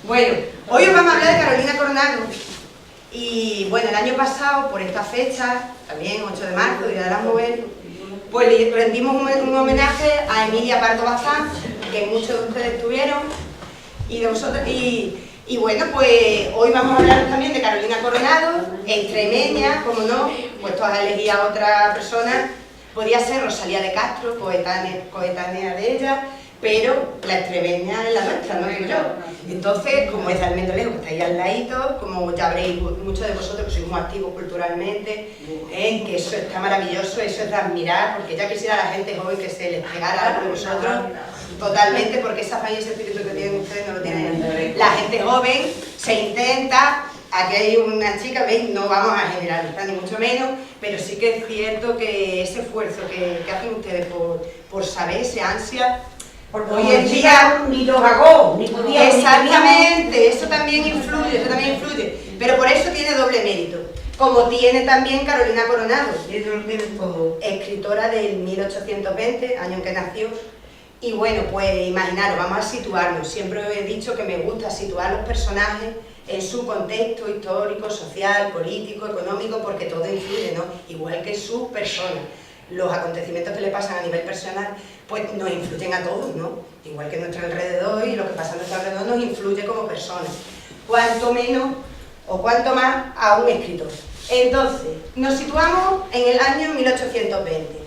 Bueno, hoy os vamos a hablar de Carolina Coronado. Y bueno, el año pasado, por esta fecha, también 8 de marzo, Día de la Mujer, pues le rendimos un homenaje a Emilia Pardo Bazán, que muchos de ustedes tuvieron, y de vosotros. Y bueno, pues hoy vamos a hablar también de Carolina Coronado, extremeña, como no, puesto a elegir a otra persona. Podía ser Rosalía de Castro, coetánea de ella, pero la extremeña es la nuestra, no digo yo. Entonces, como es de Almendralejo, que está ahí al ladito, como ya veréis muchos de vosotros que sois muy activos culturalmente, que eso está maravilloso, eso es de admirar, porque ya quisiera la gente joven que se les pegara algo de vosotros, totalmente, porque esa fe y ese espíritu que tienen ustedes no lo tienen. La gente joven se intenta. Aquí hay una chica, ¿veis? No vamos a generalizar ni mucho menos, pero sí que es cierto que ese esfuerzo que hacen ustedes por saber, ese ansia, porque hoy en día ni los hago, ni podía. Exactamente, eso también influye, pero por eso tiene doble mérito, como tiene también Carolina Coronado, escritora del 1820, año en que nació. Y bueno, pues imaginaros, vamos a situarnos. Siempre os he dicho que me gusta situar los personajes en su contexto histórico, social, político, económico, porque todo influye, ¿no? Igual que sus personas. Los acontecimientos que le pasan a nivel personal, pues nos influyen a todos, ¿no? Igual que nuestro alrededor, y lo que pasa a nuestro alrededor nos influye como personas. Cuanto menos o cuanto más a un escritor. Entonces, nos situamos en el año 1820.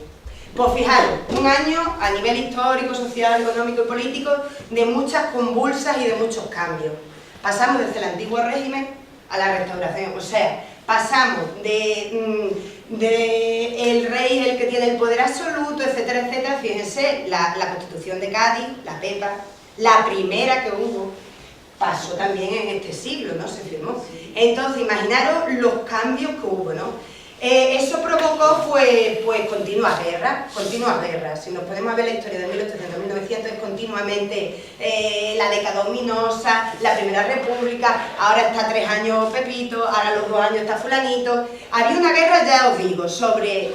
Pues fijaros, un año a nivel histórico, social, económico y político de muchas convulsas y de muchos cambios. Pasamos desde el antiguo régimen a la restauración, o sea, pasamos de el rey el que tiene el poder absoluto, etcétera, etcétera. Fíjense, la Constitución de Cádiz, la Pepa, la primera que hubo, pasó también en este siglo, ¿no? Se firmó. Entonces, imaginaros los cambios que hubo, ¿no? Eso provocó pues continuas guerras. Si nos podemos ver la historia de 1800 a 1900, es continuamente la década ominosa, la Primera República, ahora está 3 años Pepito, ahora los 2 años está fulanito. Había una guerra, ya os digo, sobre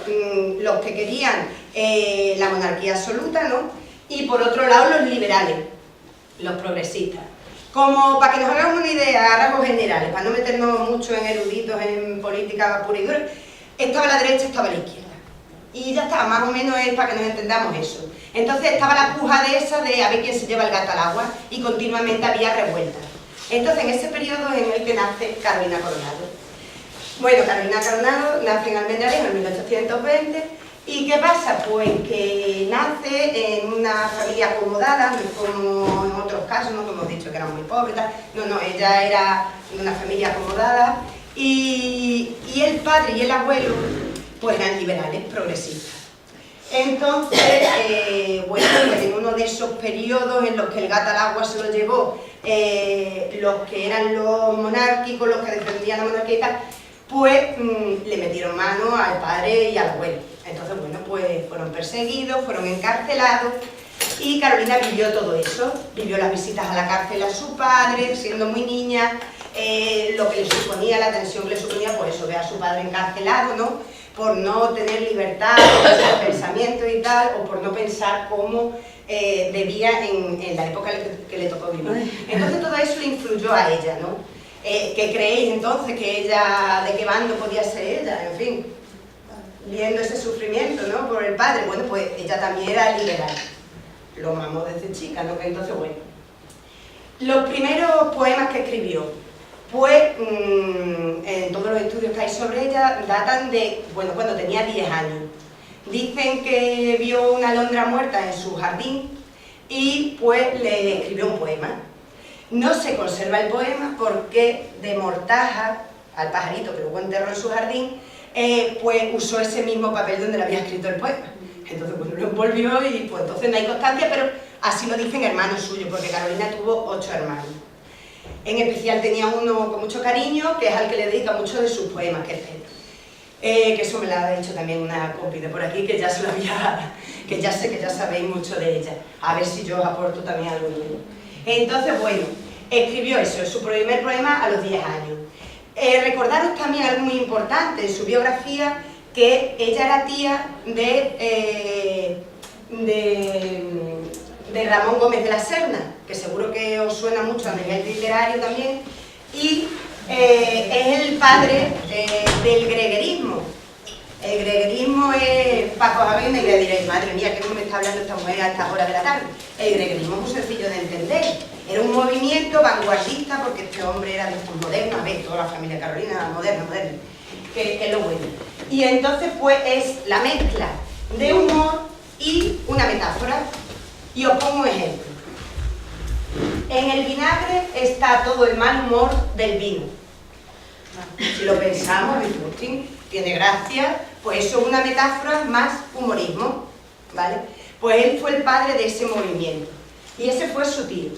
los que querían la monarquía absoluta, ¿no? Y por otro lado los liberales, los progresistas. Como para que nos hagamos una idea a rasgos generales, para no meternos mucho en eruditos, en política pura y dura, estaba la derecha, estaba la izquierda. Y ya está, más o menos es para que nos entendamos eso. Entonces estaba la puja de esa de a ver quién se lleva el gato al agua, y continuamente había revueltas. Entonces en ese periodo es en el que nace Carolina Coronado. Bueno, Carolina Coronado nace en Almendralejo en 1820. ¿Y qué pasa? Pues que nace en una familia acomodada, no es como en otros casos, ¿no? Como hemos dicho que eran muy pobres, tal. No, ella era de una familia acomodada, y el padre y el abuelo pues eran liberales, progresistas. Entonces, bueno, pues en uno de esos periodos en los que el gato al agua se lo llevó, los que eran los monárquicos, los que defendían la monarquía y tal, pues le metieron mano al padre y al abuelo. Entonces, bueno, pues fueron perseguidos, fueron encarcelados, y Carolina vivió todo eso. Vivió las visitas a la cárcel a su padre, siendo muy niña, lo que le suponía, la tensión que le suponía, pues eso, ver a su padre encarcelado, ¿no? Por no tener libertad, por hacer pensamientos y tal, o por no pensar cómo debía en la época que le tocó vivir. Entonces todo eso le influyó a ella, ¿no? ¿Qué creéis entonces? ¿Que ella, de qué bando podía ser ella? En fin, viendo ese sufrimiento, ¿no? Por el padre. Bueno, pues ella también era liberal. Lo mamó desde chica, ¿no? Que entonces, bueno. Los primeros poemas que escribió, pues, en todos los estudios que hay sobre ella, datan de, bueno, cuando tenía 10 años. Dicen que vio una alondra muerta en su jardín y, pues, le escribió un poema. No se conserva el poema porque de mortaja al pajarito que luego enterró en su jardín, pues usó ese mismo papel donde le había escrito el poema. Entonces, pues lo envolvió y pues entonces no hay constancia, pero así lo dicen hermanos suyos, porque Carolina tuvo 8 hermanos. En especial tenía uno con mucho cariño, que es al que le dedica muchos de sus poemas, que es Pedro. Que eso me lo ha dicho también una compi de por aquí, que ya se lo había, que ya sé que ya sabéis mucho de ella. A ver si yo os aporto también algo nuevo. Entonces, bueno, escribió eso, su primer poema a los 10 años. Recordaros también algo muy importante en su biografía, que ella era tía de de Ramón Gómez de la Serna, que seguro que os suena mucho a nivel literario también, y es el padre del greguerismo. El greguerismo es, para que os hagáis una idea, diréis, madre mía, ¿qué me está hablando esta mujer a estas horas de la tarde? El greguerismo es muy sencillo de entender. Era un movimiento vanguardista, porque este hombre era de estos modernos, a ver, toda la familia Carolina, moderna, que es lo bueno. Y entonces, pues, es la mezcla de humor y una metáfora. Y os pongo un ejemplo. En el vinagre está todo el mal humor del vino. Si lo pensamos, el posting tiene gracia, pues eso es una metáfora más humorismo, ¿vale? Pues él fue el padre de ese movimiento y ese fue su tío.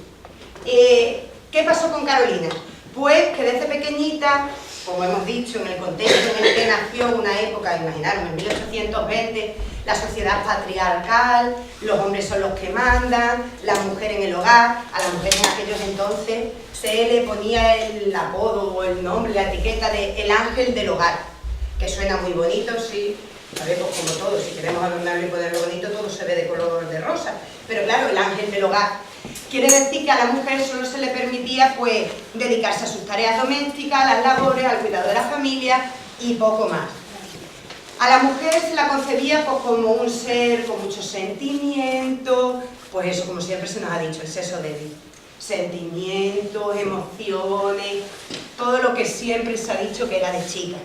¿Qué pasó con Carolina? Pues que desde pequeñita, como hemos dicho, en el contexto en el que nació, una época, imaginaros, en 1820, la sociedad patriarcal, los hombres son los que mandan, la mujer en el hogar. A la mujer en aquellos entonces se le ponía el apodo o el nombre, la etiqueta de el ángel del hogar, que suena muy bonito, sí, a ver, pues como todo, si queremos adornarlo y ponerlo bonito, todo se ve de color de rosa, pero claro, el ángel del hogar quiere decir que a la mujer solo se le permitía, pues, dedicarse a sus tareas domésticas, a las labores, al cuidado de la familia y poco más. A la mujer se la concebía, pues, como un ser con muchos sentimientos, pues eso, como siempre se nos ha dicho, el sexo débil. Sentimientos, emociones, todo lo que siempre se ha dicho que era de chica.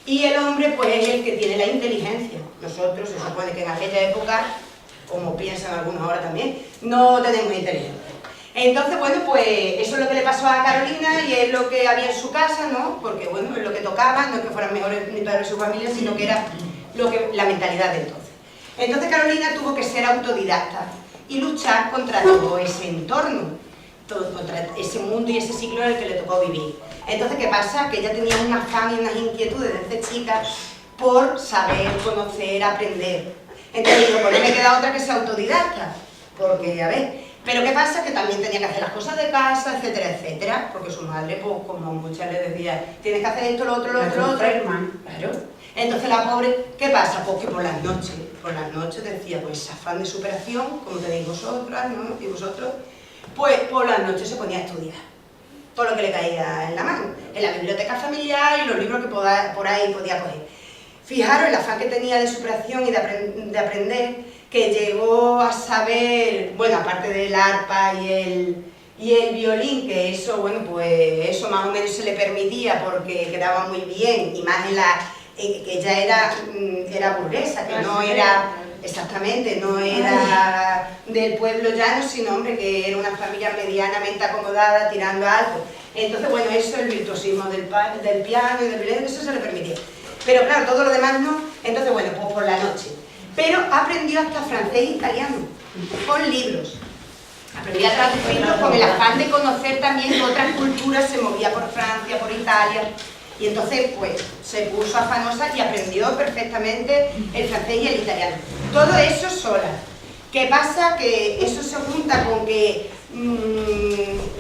Y el hombre, pues, es el que tiene la inteligencia. Nosotros, se supone que en aquella época, como piensan algunos ahora también, no tenemos inteligencia. Entonces, bueno, pues eso es lo que le pasó a Carolina y es lo que había en su casa, ¿no? Porque, bueno, es lo que tocaba, no es que fueran mejores ni para su familia, sino que era la mentalidad de entonces. Entonces Carolina tuvo que ser autodidacta y luchar contra todo ese entorno, contra ese mundo y ese ciclo en el que le tocó vivir. Entonces, ¿qué pasa? Que ella tenía un afán y unas inquietudes desde chica por saber, conocer, aprender. Entonces digo, pues no me queda otra que ser autodidacta, porque, a ver, pero ¿qué pasa? Que también tenía que hacer las cosas de casa, etcétera, etcétera, porque su madre, pues, como muchas le decía, tienes que hacer esto, lo otro, lo otro, lo otro. Claro. Entonces la pobre, ¿qué pasa? Pues que por las noches decía, pues afán de superación, como tenéis vosotras, ¿no? Y vosotros, pues por las noches se ponía a estudiar todo lo que le caía en la mano, en la biblioteca familiar y los libros que por ahí podía coger. Fijaros el afán que tenía de superación y de aprender, que llegó a saber, bueno, aparte del arpa y el violín, que eso, bueno, pues eso más o menos se le permitía porque quedaba muy bien, y más en que ella era burguesa, que no era, exactamente, no era del pueblo llano, sino, hombre, que era una familia medianamente acomodada, tirando a alto. Entonces, bueno, eso, el virtuosismo del piano y del violín, eso se le permitía. Pero claro, todo lo demás no. Entonces, bueno, pues por la noche. Pero aprendió hasta francés e italiano, con libros. Aprendía a traducirlos con el afán de conocer también que otras culturas, se movía por Francia, por Italia. Y entonces, pues, se puso afanosa y aprendió perfectamente el francés y el italiano. Todo eso sola. ¿Qué pasa? Que eso se junta con que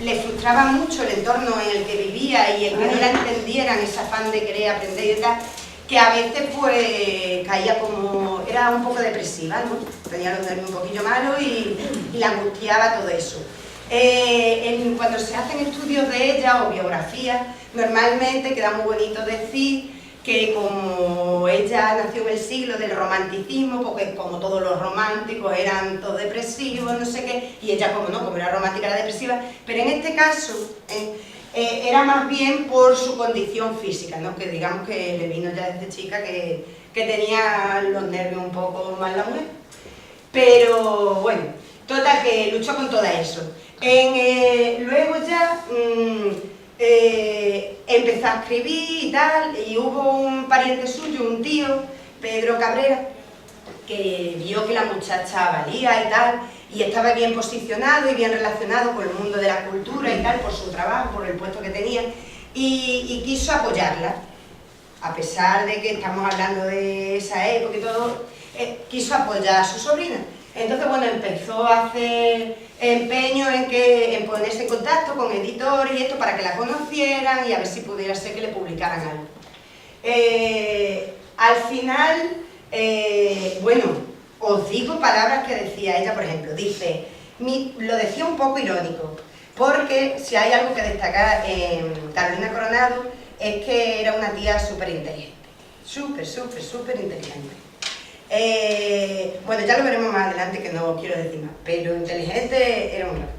le frustraba mucho el entorno en el que vivía y el que no la entendieran, ese afán de querer aprender y tal, que a veces pues caía como, era un poco depresiva, ¿no? Tenía los nervios un poquillo malos y la angustiaba todo eso. Cuando se hacen estudios de ella o biografías, normalmente queda muy bonito decir que como ella nació en el siglo del romanticismo, porque como todos los románticos eran todos depresivos, no sé qué, y ella como era romántica era depresiva, pero en este caso era más bien por su condición física, ¿no? Que digamos que le vino ya desde chica que tenía los nervios un poco más la mujer. Pero bueno, total que luchó con todo eso. Luego ya empezó a escribir y tal, y hubo un pariente suyo, un tío, Pedro Cabrera, que vio que la muchacha valía y tal, y estaba bien posicionado y bien relacionado con el mundo de la cultura y tal, por su trabajo, por el puesto que tenía, y quiso apoyarla, a pesar de que estamos hablando de esa época y todo, quiso apoyar a su sobrina. Entonces, bueno, empezó a hacer empeño en ponerse en contacto con editores y esto para que la conocieran y a ver si pudiera ser que le publicaran algo. Al final, bueno, os digo palabras que decía ella, por ejemplo, dice, Lo decía un poco irónico, porque si hay algo que destacar en Carolina Coronado es que era una tía súper inteligente, súper inteligente. Bueno, ya lo veremos más adelante, que no quiero decir más, pero inteligente era un rato.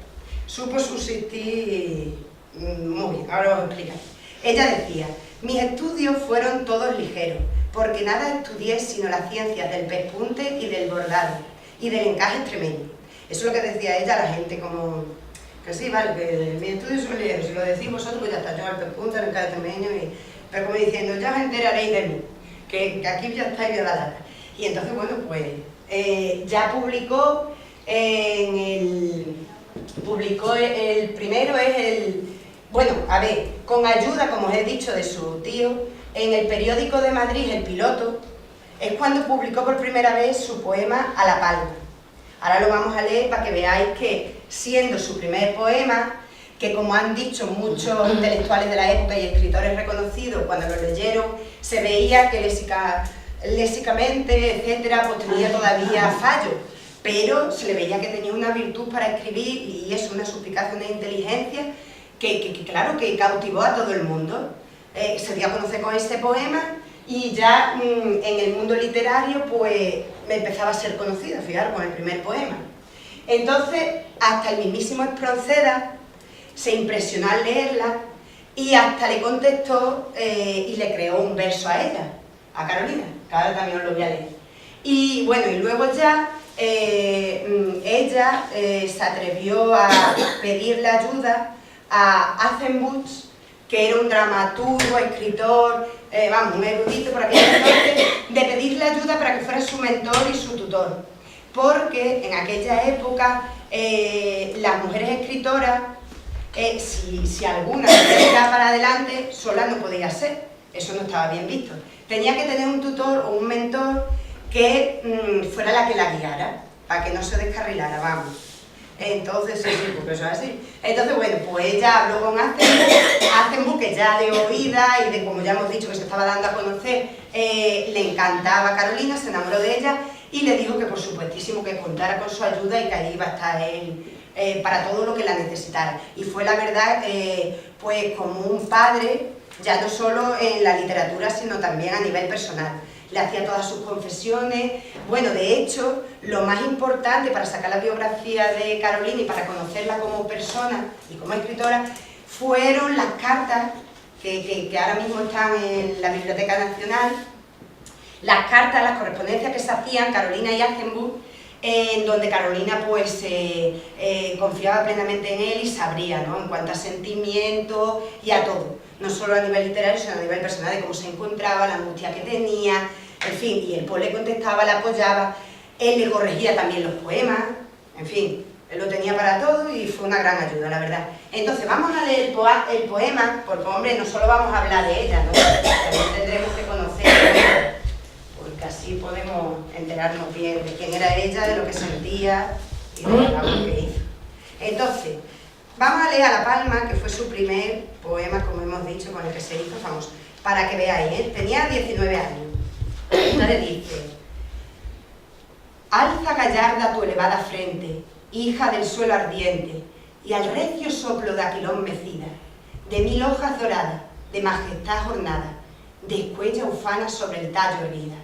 Supo subsistir muy bien, ahora os explicaré. Ella decía: mis estudios fueron todos ligeros, porque nada estudié sino las ciencias del pespunte y del bordado, y del encaje extremeño. Eso es lo que decía ella a la gente, como que sí, vale, que mis estudios son ligeros, si lo decís vosotros, pues ya está, yo al pespunte, el encaje extremeño, pero como diciendo, ya os enteraréis de mí, que aquí ya estáis de la data. Y entonces, bueno, pues ya publicó el primero es el... Bueno, a ver, con ayuda, como os he dicho, de su tío, en el periódico de Madrid, El Piloto, es cuando publicó por primera vez su poema A la Palma. Ahora lo vamos a leer para que veáis que, siendo su primer poema, que como han dicho muchos intelectuales de la época y escritores reconocidos, cuando lo leyeron, se veía que léxicamente, etcétera, pues tenía todavía fallos, pero se le veía que tenía una virtud para escribir, y es una suspicacia, una inteligencia que claro, que cautivó a todo el mundo. Se dio a conocer con este poema y ya en el mundo literario pues me empezaba a ser conocida, fijaros, con el primer poema. Entonces, hasta el mismísimo Espronceda se impresionó al leerla y hasta le contestó y le creó un verso a ella, a Carolina, que ahora también os lo voy a leer. Y bueno, y luego ya ella se atrevió a pedirle ayuda a Atzenbusch, que era un dramaturgo, escritor, vamos, un erudito por aquel entonces, de pedirle ayuda para que fuera su mentor y su tutor, porque en aquella época las mujeres escritoras, si alguna se iba para adelante, sola no podía ser, eso no estaba bien visto. Tenía que tener un tutor o un mentor que fuera la que la guiara, para que no se descarrilara, vamos. Entonces, sí, porque eso es así. Entonces, bueno, pues ella habló con Atzenbusch, que ya de oída y de, como ya hemos dicho, que se estaba dando a conocer, le encantaba Carolina, se enamoró de ella y le dijo que por supuestísimo que contara con su ayuda y que ahí iba a estar él para todo lo que la necesitara. Y fue la verdad, pues como un padre, ya no solo en la literatura, sino también a nivel personal. Le hacía todas sus confesiones. Bueno, de hecho, lo más importante para sacar la biografía de Carolina y para conocerla como persona y como escritora, fueron las cartas que ahora mismo están en la Biblioteca Nacional, las cartas, las correspondencias que se hacían Carolina y Atzenbusch, en donde Carolina pues confiaba plenamente en él y sabría, ¿no?, en cuanto a sentimientos y a todo, no solo a nivel literario, sino a nivel personal, de cómo se encontraba, la angustia que tenía, en fin, y él pues le contestaba, le apoyaba, él le corregía también los poemas, en fin, él lo tenía para todo y fue una gran ayuda, la verdad. Entonces vamos a leer el poema, porque hombre, no solo vamos a hablar de ella, ¿no?, también tendremos que conocerla, porque así podemos enterarnos bien de quién era ella, de lo que sentía y de la labor que hizo. Entonces, vamos a leer A la Palma, que fue su primer poema, como hemos dicho, con el que se hizo famoso, para que veáis, ¿eh? Tenía 19 años. Entonces dice: alza gallarda tu elevada frente, hija del suelo ardiente, y al recio soplo de aquilón mecida, de 1000 hojas doradas, de majestad jornada, de escuella ufana sobre el tallo erguida,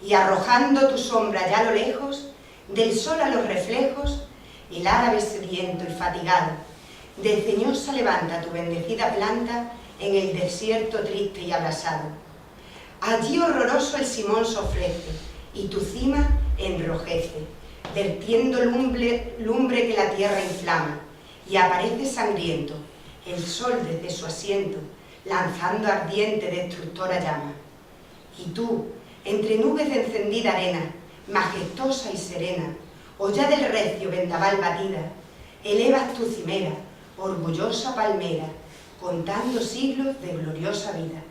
y arrojando tu sombra ya a lo lejos, del sol a los reflejos, el árabe sediento y fatigado, desdeñosa levanta tu bendecida planta en el desierto triste y abrasado. Allí horroroso el Simón se ofrece, y tu cima enrojece, vertiendo lumbre que la tierra inflama, y aparece sangriento el sol desde su asiento, lanzando ardiente destructora llama. Y tú, entre nubes de encendida arena, majestuosa y serena, o ya del recio vendaval batida, elevas tu cimera, orgullosa palmera, contando siglos de gloriosa vida.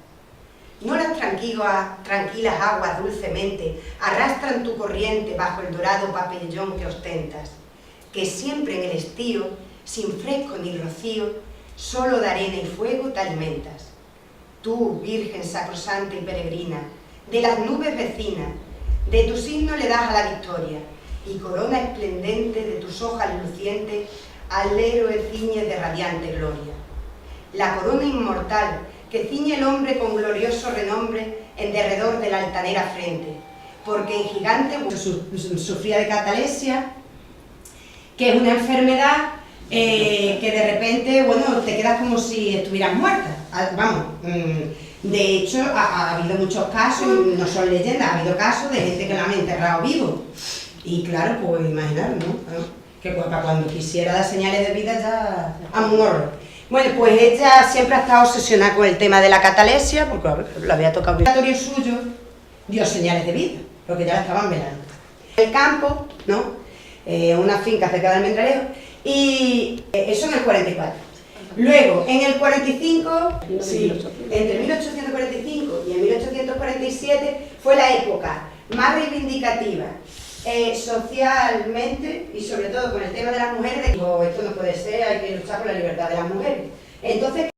No las tranquilas aguas dulcemente arrastran tu corriente bajo el dorado pabellón que ostentas, que siempre en el estío, sin fresco ni rocío, solo de arena y fuego te alimentas. Tú, Virgen sacrosanta y peregrina, de las nubes vecinas, de tu signo le das a la victoria, y corona esplendente de tus hojas lucientes, al héroe ciñe de radiante gloria. La corona inmortal que ciñe el hombre con glorioso renombre en derredor de la altanera frente, porque en gigante sufría de catalepsia, que es una enfermedad que de repente, bueno, te quedas como si estuvieras muerta. Vamos, de hecho, ha habido muchos casos, no son leyendas, ha habido casos de gente que la han enterrado vivo. Y claro, pues imaginaros, ¿no? Que para cuando quisiera dar señales de vida ya a un horror. Bueno, pues ella siempre ha estado obsesionada con el tema de la catalepsia, porque lo había tocado. El laboratorio suyo dio señales de vida, porque ya la estaban velando. El campo, ¿no? Una finca cerca del Almendralejo, y eso en el 44. Luego, en el 45, sí, entre 1845 y el 1847 fue la época más reivindicativa socialmente y sobre todo con el tema de las mujeres. Digo, esto no puede ser, hay que luchar por la libertad de las mujeres. Entonces,